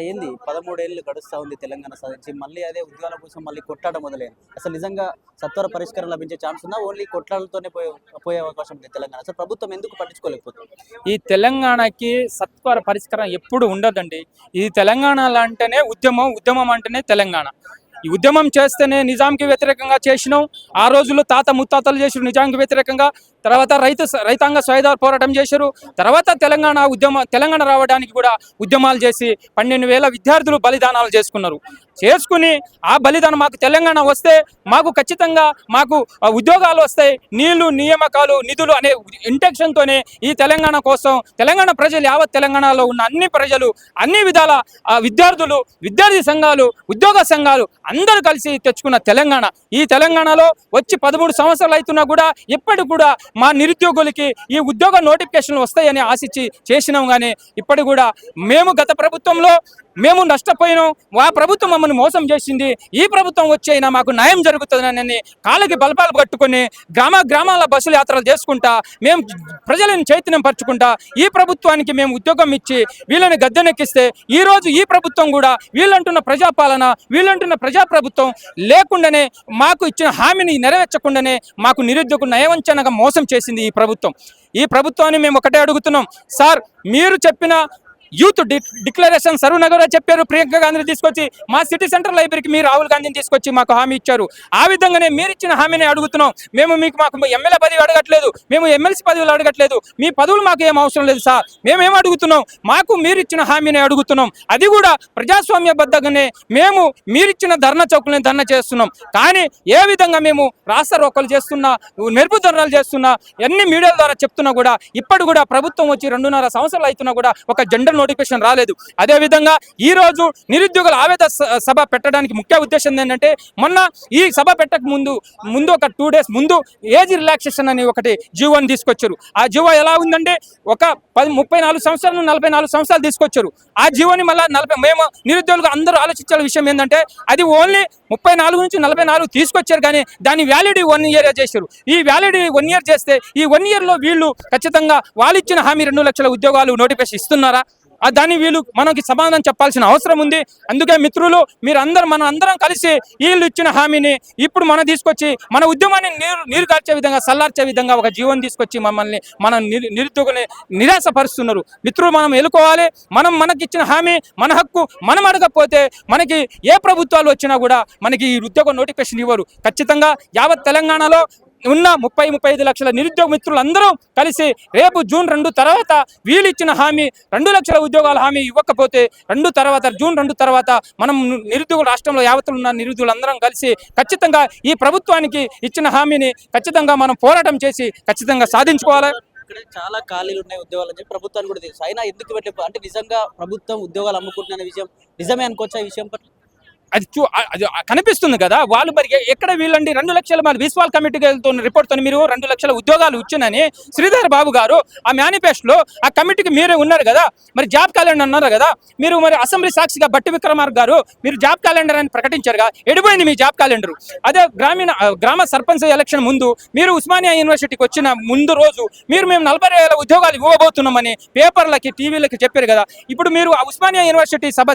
ఏంది 13 ఏళ్ళు గడుస్తా ఉంది తెలంగాణ సాధించి మళ్ళీ అదే ఉద్యోగాల కోసం మళ్ళీ కొట్లాట మొదలైంది. అసలు నిజంగా సత్వర పరిష్కారం లభించే ఛాన్స్ ఉందా? ఓన్లీ కొట్లాటలతోనే పోయే అవకాశం ఉంది తెలంగాణ. అసలు ప్రభుత్వం ఎందుకు పట్టించుకోలేకపోతుంది? ఈ తెలంగాణకి సత్వర పరిష్కారం ఎప్పుడు ఉండదండి. ఇది తెలంగాణ అంటేనే ఉద్యమం, ఉద్యమం అంటేనే తెలంగాణ. ఈ ఉద్యమం చేస్తేనే నిజాంకి వ్యతిరేకంగా చేసినాం. ఆ రోజుల్లో తాత ముత్తాతలు చేసారు నిజాంకి వ్యతిరేకంగా. తర్వాత రైతాంగ సాయుధ పోరాటం చేశారు. తర్వాత తెలంగాణ రావడానికి కూడా ఉద్యమాలు చేసి 12,000 విద్యార్థులు బలిదానాలు చేసుకుని ఆ బలిదానం మాకు తెలంగాణ వస్తే మాకు ఖచ్చితంగా మాకు ఉద్యోగాలు వస్తాయి, నీళ్లు నియామకాలు నిధులు అనే ఇంటెన్షన్తోనే ఈ తెలంగాణ కోసం తెలంగాణ ప్రజలు యావత్ తెలంగాణలో ఉన్న అన్ని ప్రజలు అన్ని విధాల విద్యార్థులు, విద్యార్థి సంఘాలు, ఉద్యోగ సంఘాలు అందరూ కలిసి తెచ్చుకున్న తెలంగాణ. ఈ తెలంగాణలో వచ్చి 13 సంవత్సరాలు అవుతున్నా కూడా ఇప్పటికి కూడా మా నిరుద్యోగులకి ఈ ఉద్యోగ నోటిఫికేషన్లు వస్తాయని ఆశించి చేసినాం. కానీ ఇప్పటికి కూడా మేము గత ప్రభుత్వంలో మేము నష్టపోయినాం. ఆ ప్రభుత్వం మమ్మల్ని మోసం చేసింది. ఈ ప్రభుత్వం వచ్చైనా మాకు న్యాయం జరుగుతుందని కాళ్ళకి బలపాలు కట్టుకొని గ్రామాల బస్సుల యాత్రలు చేసుకుంటా మేము ప్రజలను చైతన్యం పరుచుకుంటా ఈ ప్రభుత్వానికి మేము ఉద్యోగం ఇచ్చి వీళ్ళని గద్దెనెక్కిస్తే ఈరోజు ఈ ప్రభుత్వం కూడా వీళ్ళంటున్న ప్రజాపాలన, వీళ్ళంటున్న ప్రజాప్రభుత్వం లేకుండానే మాకు ఇచ్చిన హామీని నెరవేర్చకుండానే మాకు నిరుద్యోగ నయవంచనగా మోసం చేసింది ఈ ప్రభుత్వం. ఈ ప్రభుత్వాన్ని మేము ఒకటే అడుగుతున్నాం, సార్ మీరు చెప్పిన యూత్ డిక్లరేషన్ సరూనగర్ చెప్పారు, ప్రియాంక గాంధీని తీసుకొచ్చి మా సిటీ సెంటర్ లైబ్రరీకి మీరు రాహుల్ గాంధీని తీసుకొచ్చి మాకు హామీ ఇచ్చారు. ఆ విధంగానే మీరు ఇచ్చిన హామీని అడుగుతున్నాం. మాకు ఎమ్మెల్యే పదవి అడగట్లేదు, మేము ఎమ్మెల్సీ పదవులు అడగట్లేదు, మీ పదవులు మాకు ఏం అవసరం లేదు సార్. మేమేం అడుగుతున్నాం, మాకు మీరు ఇచ్చిన హామీని అడుగుతున్నాం. అది కూడా ప్రజాస్వామ్యబద్ధంగానే మేము మీరిచ్చిన ధర్నా చౌకులని ధర్నా చేస్తున్నాం. కానీ ఏ విధంగా మేము రాస్తా రోకలు చేస్తున్నా, మెరుపు ధర్నాలు చేస్తున్నా, ఎన్ని మీడియాల ద్వారా చెప్తున్నా కూడా ఇప్పటి కూడా ప్రభుత్వం వచ్చి 2.5 సంవత్సరాలు అవుతున్నా కూడా ఒక జెండర్ నోటిఫికేషన్ రాలేదు. అదేవిధంగా ఈ రోజు నిరుద్యోగుల ఆవేద సభ పెట్టడానికి ముఖ్య ఉద్దేశం ఏంటంటే, మొన్న ఈ సభ పెట్టక ముందు ఒక 2 days ముందు ఏజ్ రిలాక్సేషన్ అని ఒకటి జీవోని తీసుకొచ్చారు. ఆ జీవో ఎలా ఉందంటే ఒక 34 సంవత్సరాలు 44 సంవత్సరాలు తీసుకొచ్చారు. ఆ జీవోని మళ్ళీ మేము నిరుద్యోగులు అందరూ ఆలోచించాల విషయం ఏంటంటే, అది ఓన్లీ 34 నుంచి 44 తీసుకొచ్చారు. కానీ దాని వ్యాలిడిటీ 1 year చేశారు. ఈ వ్యాలిడిటీ 1 year చేస్తే ఈ 1 year లో వీళ్ళు ఖచ్చితంగా వాళ్ళు ఇచ్చిన హామీ 2 లక్షల ఉద్యోగాలు నోటిఫికేషన్ ఇస్తున్నారా? దాన్ని వీళ్ళు మనకి సమాధానం చెప్పాల్సిన అవసరం ఉంది. అందుకే మిత్రులు మనం అందరం కలిసి వీళ్ళు ఇచ్చిన హామీని ఇప్పుడు మనం తీసుకొచ్చి మన ఉద్యమాన్ని నీరు కార్చే విధంగా, సల్లార్చే విధంగా ఒక జీవనం తీసుకొచ్చి మన నిరుద్యోగుల్ని నిరాశపరుస్తున్నారు. మిత్రులు మనం ఎలుకోవాలి. మనకిచ్చిన హామీ మన హక్కు. మనం అడగకపోతే మనకి ఏ ప్రభుత్వాలు వచ్చినా కూడా మనకి ఈ ఉద్యోగ నోటిఫికేషన్ ఇవ్వరు. ఖచ్చితంగా యావత్ తెలంగాణలో ఉన్న 30-35 లక్షల నిరుద్యోగ మిత్రులు అందరూ కలిసి రేపు June 2 తర్వాత వీళ్ళు ఇచ్చిన హామీ 2 లక్షల ఉద్యోగాల హామీ ఇవ్వకపోతే June 2 తర్వాత మనం నిరుద్యోగుల రాష్ట్రంలో యావత్తులు ఉన్న నిరుద్యోగులు అందరం కలిసి ఖచ్చితంగా ఈ ప్రభుత్వానికి ఇచ్చిన హామీని ఖచ్చితంగా మనం పోరాటం చేసి ఖచ్చితంగా సాధించుకోవాలి. ఇక్కడ చాలా ఖాళీలు ఉన్నాయి ఉద్యోగాలు అని చెప్పి ప్రభుత్వానికి కూడా తెలుసు. అయినా ఎందుకు అంటే నిజంగా ప్రభుత్వం ఉద్యోగాలు అమ్ముకుంటున్న విషయం నిజమే అనుకోవచ్చా? ఈ విషయం పట్ల అది కనిపిస్తుంది కదా. వాళ్ళు మరి ఎక్కడ వీళ్ళండి 2 లక్షల మంది విశ్వాల్ కమిటీకి వెళ్తున్న రిపోర్ట్తో మీరు 2 లక్షల ఉద్యోగాలు ఇచ్చినని శ్రీధర్ బాబు గారు ఆ మేనిఫెస్టోలో ఆ కమిటీకి మీరే ఉన్నారు కదా. మరి జాబ్ క్యాలెండర్ అన్నారు కదా. మీరు మరి అసెంబ్లీ సాక్షిగా బట్టి విక్రమార్క గారు మీరు జాబ్ క్యాలెండర్ అని ప్రకటించారుగా. ఎడిపోయింది మీ జాబ్ క్యాలెండర్? అదే గ్రామ సర్పంచ్ ఎలక్షన్ ముందు మీరు ఉస్మానియా యూనివర్సిటీకి వచ్చిన ముందు రోజు మేము 40,000 ఉద్యోగాలు ఇవ్వబోతున్నామని పేపర్లకి టీవీలకి చెప్పారు కదా. ఇప్పుడు మీరు ఆ ఉస్మానియా యూనివర్సిటీ సభ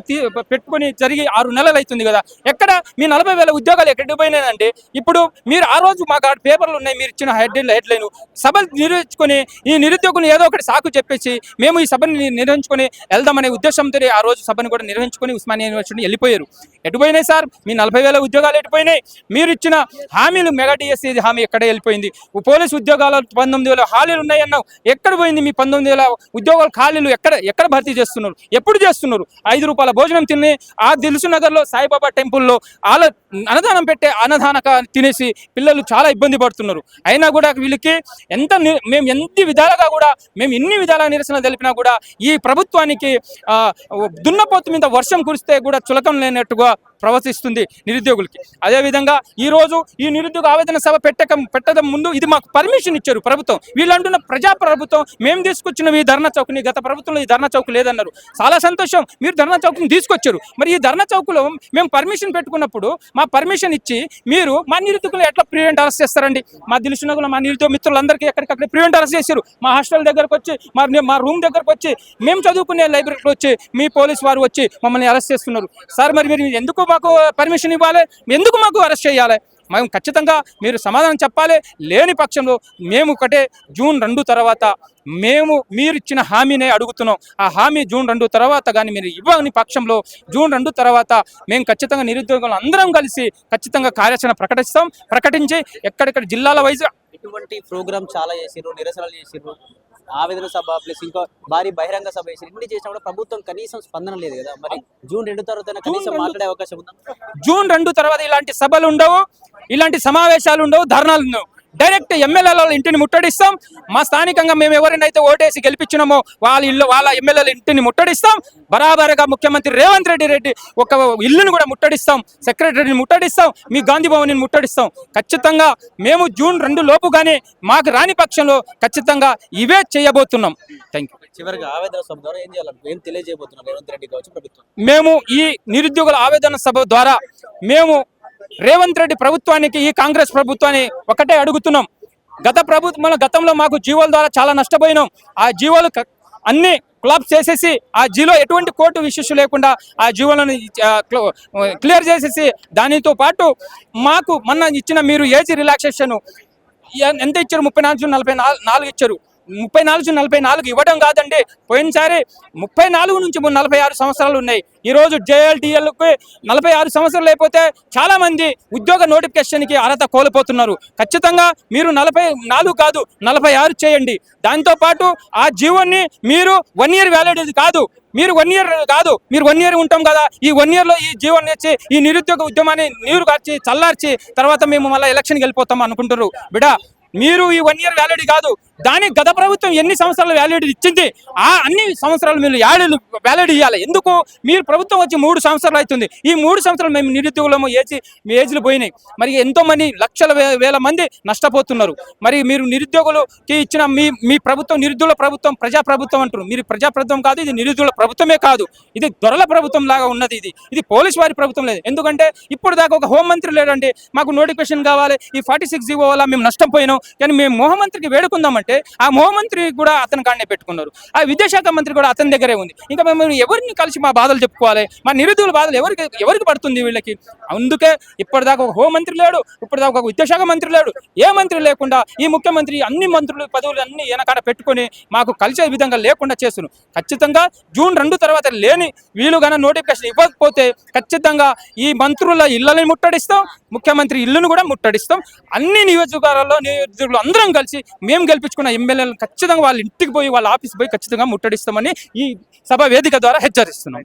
పెట్టుకుని జరిగి 6 నెలలు అవుతుంది కదా. ఎక్కడ మీ 40,000 ఉద్యోగాలు ఎక్కడ పోయినాయంటే, ఇప్పుడు మీరు ఆ రోజు మాకు పేపర్లు ఉన్నాయి, మీరు ఇచ్చిన హెడ్లైన్ సభలు నిర్వహించుకొని ఈ నిరుద్యోగులు ఏదో ఒకటి సాకు చెప్పేసి మేము ఈ సభని నిర్వహించుకొని వెళ్దామనే ఉద్దేశంతో ఆ రోజు సభను కూడా నిర్వహించుకొని ఉస్మానియా యూనివర్సిటీ వెళ్ళిపోయారు. ఎటుపోయినాయి సార్ మీ 40,000 ఉద్యోగాలు? ఎటుపోయినాయి? మీరు ఇచ్చిన హామీలు మెగా డిఎస్సీ హామీ ఎక్కడ వెళ్ళిపోయింది? పోలీసు ఉద్యోగాలు 19,000 ఖాళీలు ఉన్నాయన్నావు, ఎక్కడ పోయింది మీ 19,000 ఉద్యోగాల ఖాళీలు? ఎక్కడ భర్తీ చేస్తున్నారు? ఎప్పుడు చేస్తున్నారు? 5 రూపాయల భోజనం తిని ఆ దిల్సునగర్లో సాయిబాబా టెంపుల్లో అన్నదానం పెట్టే అన్నదానక తినేసి పిల్లలు చాలా ఇబ్బంది పడుతున్నారు. అయినా కూడా వీళ్ళకి మేము ఎన్ని విధాలుగా నిరసన తెలిపినా కూడా ఈ ప్రభుత్వానికి దున్నపోతు మీద వర్షం కురిస్తే కూడా చులకం లేనట్టుగా ప్రవర్తిస్తుంది నిరుద్యోగులకి. అదేవిధంగా ఈరోజు ఈ నిరుద్యోగ ఆవేదన సభ పెట్టడం ముందు ఇది మాకు పర్మిషన్ ఇచ్చారు ప్రభుత్వం. వీళ్ళు అంటున్న ప్రజా ప్రభుత్వం మేము తీసుకొచ్చిన ఈ ధర్నా చౌక్ని, గత ప్రభుత్వంలో ఈ ధర్నా చౌక్ లేదన్నారు. చాలా సంతోషం, మీరు ధర్నా చౌక్ని తీసుకొచ్చారు. మరి ఈ ధర్నా చౌక్లో మేము పర్మిషన్ పెట్టుకున్నప్పుడు మా పర్మిషన్ ఇచ్చి మీరు మా నిరుద్యోగులు ఎట్లా ప్రివెంట్ అరెస్ట్ చేస్తారండి? మా దిలుసునగుల మా నిరుద్యోగ మిత్రులందరికీ ఎక్కడికక్కడ ప్రివెంట్ అరెస్ట్ చేశారు. మా హాస్టల్ దగ్గరకు వచ్చి మా రూమ్ దగ్గరకు వచ్చి మేము చదువుకునే లైబ్రరీకి వచ్చి మీ పోలీస్ వారు వచ్చి మమ్మల్ని అరెస్ట్ చేస్తున్నారు. సార్ మరి మీరు ఎందుకు మాకు పర్మిషన్ ఇవ్వాలి? ఎందుకు మాకు అరెస్ట్ చేయాలి? మేము ఖచ్చితంగా మీరు సమాధానం చెప్పాలి. లేని పక్షంలో మేము ఒకటే జూన్ 2 తర్వాత మీరు ఇచ్చిన హామీనే అడుగుతున్నాం. ఆ హామీ జూన్ 2 తర్వాత కానీ మీరు ఇవ్వని పక్షంలో జూన్ 2 తర్వాత మేము ఖచ్చితంగా నిరుద్యోగులు అందరం కలిసి ఖచ్చితంగా కార్యాచరణ ప్రకటించి ఎక్కడెక్కడ జిల్లాల వైజ్ ఇటువంటి ప్రోగ్రామ్ చాలా చేసిర్రు, నిరసనలు చేసిర్రు, ఆవేదన సభ ప్లస్ ఇంకా భారీ బహిరంగ సభ చేసి ఇన్ని చేసినా కూడా ప్రభుత్వం కనీసం స్పందన లేదు కదా. మరి జూన్ 2 తర్వాత కనీసం మాట్లాడే అవకాశం ఉందా? జూన్ 2 తర్వాత ఇలాంటి సభలు ఉండవు, ఇలాంటి సమావేశాలు ఉండవు, ధర్నాలు ఉండవు. డైరెక్ట్ ఎమ్మెల్యేల ఇంటిని ముట్టడిస్తాం. మా స్థానికంగా మేము ఎవరినైతే ఓటేసి గెలిపించినామో వాళ్ళ ఎమ్మెల్యేల ఇంటిని ముట్టడిస్తాం. బరాబరుగా ముఖ్యమంత్రి రేవంత్ రెడ్డి ఒక ఇల్లును కూడా ముట్టడిస్తాం, సెక్రటరీని ముట్టడిస్తాం, మీ గాంధీ భవన్ని ముట్టడిస్తాం. ఖచ్చితంగా మేము జూన్ 2 లోపు కానీ మాకు రాని పక్షంలో ఖచ్చితంగా ఇవే చేయబోతున్నాం. Thank you. చివరిగా ఆవేదన సభ ద్వారా ఏం చేయాలి, ఏం తెలియజేయబోతున్నారు రేవంత్ రెడ్డి కావచ్చు ప్రభుత్వం? మేము ఈ నిరుద్యోగుల ఆవేదన సభ ద్వారా మేము రేవంత్ రెడ్డి ప్రభుత్వానికి, ఈ కాంగ్రెస్ ప్రభుత్వాన్ని ఒకటే అడుగుతున్నాం. గతంలో మాకు జీవోల ద్వారా చాలా నష్టపోయినాం. ఆ జీవోలు అన్ని క్లాప్స్ చేసేసి ఆ జీవో ఎటువంటి కోర్టు విశేషం లేకుండా ఆ జీవోలను క్లియర్ చేసేసి దానితో పాటు మాకు మొన్న ఇచ్చిన మీరు ఏజ్ రిలాక్సేషన్ ఎంత ఇచ్చారు? 34 ఇచ్చారు. 34 ఇవ్వడం కాదండి. పోయినసారి 34 నుంచి 46 సంవత్సరాలు ఉన్నాయి. ఈరోజు JLTLకి 46 సంవత్సరాలు లేకపోతే చాలా మంది ఉద్యోగ నోటిఫికేషన్కి అర్హత కోల్పోతున్నారు. ఖచ్చితంగా మీరు 44 కాదు 46 చేయండి. దాంతోపాటు ఆ జీవోని మీరు 1 year వ్యాలిడిటీ కాదు, మీరు 1 year కాదు, మీరు 1 year ఉంటాం కదా, ఈ 1 yearలో ఈ జీవోని ఇచ్చి ఈ నిరుద్యోగ ఉద్యమాన్ని నీరు కార్చి చల్లార్చి తర్వాత మేము మళ్ళీ ఎలక్షన్కి వెళ్ళిపోతాం అనుకుంటారు. బిడా, మీరు ఈ 1 year వ్యాలిడిటీ కాదు, దానికి గత ప్రభుత్వం ఎన్ని సంవత్సరాలు వ్యాలిడిటీ ఇచ్చింది ఆ అన్ని సంవత్సరాలు మీరు వ్యాలిడిటీ ఇవ్వాలి. ఎందుకు? మీరు ప్రభుత్వం వచ్చి 3 సంవత్సరాలు అవుతుంది. ఈ 3 సంవత్సరాలు మేము నిరుద్యోగులము ఏజ్లు పోయినాయి. మరి ఎంతో మంది లక్షల వేల మంది నష్టపోతున్నారు. మరి మీరు నిరుద్యోగులకి ఇచ్చిన మీ ప్రభుత్వం నిరుద్యోగుల ప్రభుత్వం, ప్రజా ప్రభుత్వం అంటారు. మీరు ప్రజా ప్రభుత్వం కాదు, ఇది నిరుద్యోగుల ప్రభుత్వమే కాదు, ఇది దొరల ప్రభుత్వం లాగా ఉన్నది. ఇది పోలీస్ వారి ప్రభుత్వం లేదు. ఎందుకంటే ఇప్పుడు దాకా ఒక హోంమంత్రి లేడండి. మాకు నోటిఫికేషన్ కావాలి, ఈ 46 జీవో వల్ల మేము నష్టం పోయినాం. కానీ మేము హోంమంత్రికి వేడుకుందామంటే ఆ హోంమంత్రి కూడా అతని కాడనే పెట్టుకున్నారు. ఆ విద్యాశాఖ మంత్రి కూడా అతని దగ్గరే ఉంది. ఇంకా మేము ఎవరిని కలిసి మా బాధలు చెప్పుకోవాలి? మా నిరుద్యోగుల బాధలు ఎవరికి పడుతుంది వీళ్ళకి? అందుకే ఇప్పటిదాకా ఒక హోంమంత్రి లేడు, ఇప్పటిదాకా ఒక విద్యాశాఖ మంత్రి లేడు. ఏ మంత్రి లేకుండా ఈ ముఖ్యమంత్రి అన్ని మంత్రులు పదవులు అన్ని వెనకాడ పెట్టుకొని మాకు కలిసే విధంగా లేకుండా చేస్తున్నారు. ఖచ్చితంగా జూన్ 2 తర్వాత లేని వీలుగానే నోటిఫికేషన్ ఇవ్వకపోతే ఖచ్చితంగా ఈ మంత్రుల ఇళ్లని ముట్టడిస్తాం, ముఖ్యమంత్రి ఇల్లును కూడా ముట్టడిస్తాం. అన్ని నియోజకవర్గాల్లో నియోజకవర్గాలు అందరం కలిసి మేము గెలిపించుకున్న ఎమ్మెల్యేలను ఖచ్చితంగా వాళ్ళ ఇంటికి పోయి వాళ్ళ ఆఫీస్ పోయి ఖచ్చితంగా ముట్టడిస్తామని ఈ సభ వేదిక ద్వారా హెచ్చరిస్తున్నాం.